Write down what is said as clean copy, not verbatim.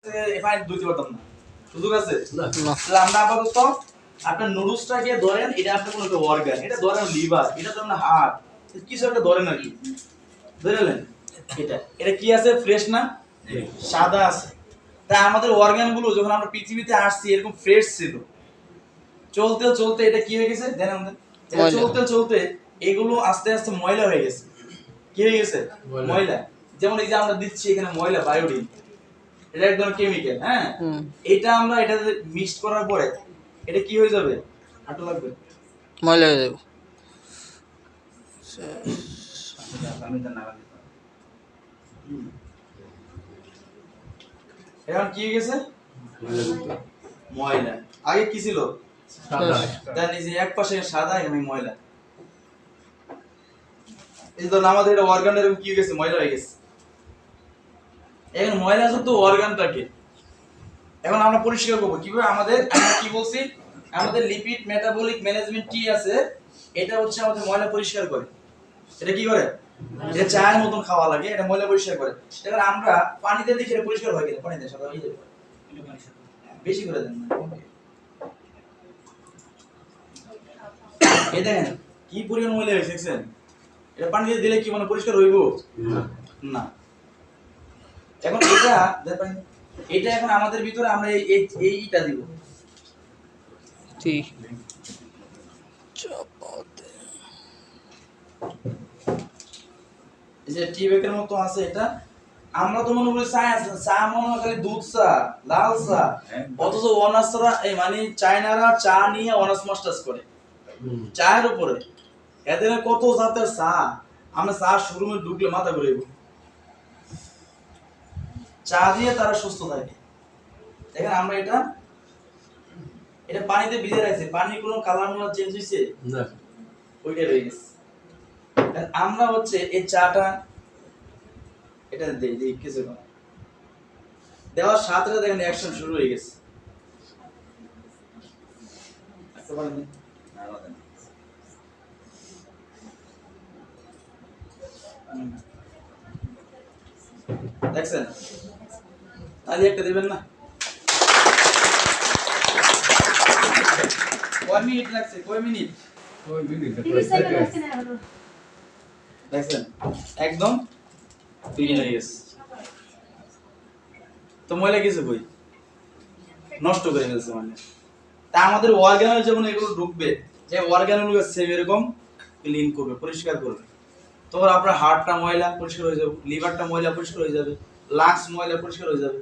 থেকে এখানে ধুইতে পারতাম না, সুযোগ আছে? তাহলে আমরা আপাতত আপনার নুডলসটাকে ধরেন, এটা আপনার কোনো একটা অর্গান, এটা ধরেন লিভার, এটা ধরেন হার্ট, কিছু একটা ধরেন আর কি, ধরেলেন। এটা কি আছে? ফ্রেশ না, সাদা আছে। তাই আমাদের অর্গানগুলো যখন আমরা পৃথিবীতে আসছি এরকম ফ্রেশ ছিল, চলতে চলতে এটা কি হয়ে গেছে জানেন আমাদের? এটা চলতে চলতে এগুলো আস্তে আস্তে ময়লা হয়ে গেছে। কি হয়ে গেছে? ময়লা। যেমন এই যে আমরা দিচ্ছি এখানে ময়লা, বায়োডিন, এটা একদম কেমিক্যাল, হ্যাঁ। এটা আমরা এটাতে মিক্স করার পরে এটা কি হয়ে যাবে? হাঁটু লাগবে, ময়লা হয়ে যাবে। এখন কি হয়ে গেছে? ময়লা। আগে কি ছিল? তার নিচে এক পাশে সাদা, এখানে ময়লা। এই তো আমাদের এটা অর্গান এরকম কি হয়ে গেছে? ময়লা হয়ে গেছে। এখন ময়লা যুক্ত অর্গানটাকে এখন আমরা পরিষ্কার করব কিভাবে? আমরা কি বলছি? আমাদের লিপিড মেটাবলিক ম্যানেজমেন্ট টি আছে, এটা হচ্ছে আমাদের ময়লা পরিষ্কার করে। এটা কি করে? এটা চায়ের মতন খাওয়া লাগে, এটা ময়লা পরিষ্কার করে। এবার আমরা পানিতে দেখি এটা পরিষ্কার হয় কিনা, পানিতে সাদা হয়ে যাবে, বেশি করে দেন না। এই দেখেন কি পরিমাণ ময়লা হয়েছে, দেখছেন? এটা পানিতে দিলে কি মানে পরিষ্কার হইব? না। এখন এটা দেখেন, এটা এখন আমাদের ভিতরে আমরা এইটা দিব, ঠিক এই যে টি ব্যাগের মতো আছে এটা। আমরা তো মনে করি চা আছে, চা মনে হয় খালি দুধ চা, লাল চা, অথচ অনার্সরা এই মানে চায়নারা চা নিয়ে অনার্স মাস্টার্স করে চায়ের উপরে। এদের কত জাতের চা, আমরা চা শোরুমে ঢুকলে মাথা ঘুরে যাবো। চা দিয়ে তারা সুস্থ থাকে। দেখেন আমরা এটা পানিতে ভিজে রাখছি, পানির কোনো কালার মালার চেঞ্জ হয়েছে না, ওইটা রয়ে গেছে। আমরা হচ্ছে এই চাটা এটা দেই কিছু না, দেওয়ার সাথে দেখেন অ্যাকশন শুরু হয়ে গেছে। দেখছেন? তাহলে একটা দিবেন না? কয় মিনিট লাগছে? কয় মিনিট? দেখছেন একদম ক্লিন হয়ে গেছে। তো ময়লা কিছু কই নষ্ট করে ফেলছে মানে। তা আমাদের অর্গানে যখন এগুলো ঢুকবে, যে অর্গানগুলো সেম এরকম ক্লিন করবে, পরিষ্কার করবে। তখন আপনার হার্টটা ময়লা পরিষ্কার হয়ে যাবে, লিভারটা ময়লা পরিষ্কার হয়ে যাবে, লাংস ময়লা পরিষ্কার হয়ে যাবে।